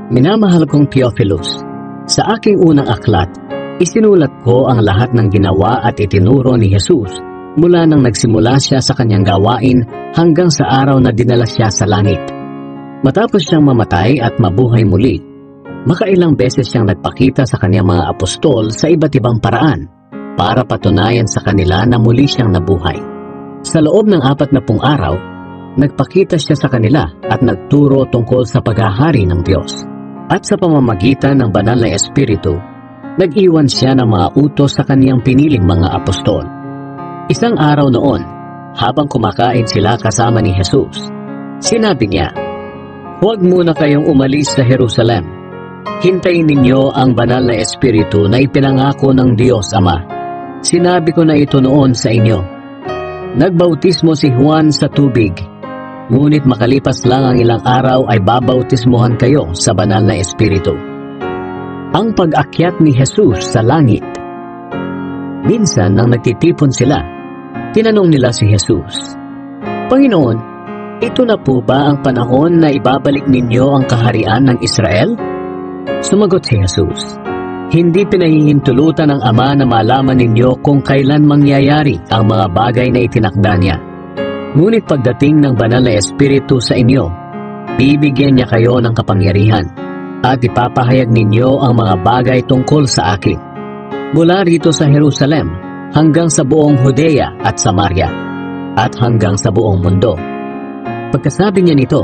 Minamahal kong Theophilus, sa aking unang aklat, isinulat ko ang lahat ng ginawa at itinuro ni Jesus mula nang nagsimula siya sa kanyang gawain hanggang sa araw na dinala siya sa langit. Matapos siyang mamatay at mabuhay muli, makailang beses siyang nagpakita sa kanyang mga apostol sa iba't ibang paraan para patunayan sa kanila na muli siyang nabuhay. Sa loob ng 40 araw, nagpakita siya sa kanila at nagturo tungkol sa paghahari ng Diyos. At sa pamamagitan ng banal na Espiritu, nag-iwan siya ng mga utos sa kaniyang piniling mga apostol. Isang araw noon, habang kumakain sila kasama ni Jesus, sinabi niya, "Huwag muna kayong umalis sa Jerusalem. Hintayin ninyo ang banal na Espiritu na ipinangako ng Diyos Ama. Sinabi ko na ito noon sa inyo. Nagbautismo si Juan sa tubig, ngunit makalipas lang ang ilang araw ay babautismohan kayo sa banal na Espiritu." Ang pag-akyat ni Jesus sa langit. Minsan nang nagtitipon sila, tinanong nila si Jesus, "Panginoon, ito na po ba ang panahon na ibabalik ninyo ang kaharian ng Israel?" Sumagot si Jesus, "Hindi pinahihintulutan ng Ama na malaman ninyo kung kailan mangyayari ang mga bagay na itinakda niya. Ngunit pagdating ng banal na Espiritu sa inyo, bibigyan niya kayo ng kapangyarihan at ipapahayag ninyo ang mga bagay tungkol sa akin. Mula rito sa Jerusalem hanggang sa buong Judea at Samaria at hanggang sa buong mundo." Pagkasabi niya nito,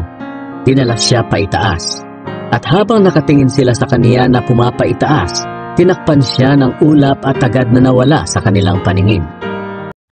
dinala siya paitaas. At habang nakatingin sila sa kaniya na pumapaitaas, tinakpan siya ng ulap at agad na nawala sa kanilang paningin.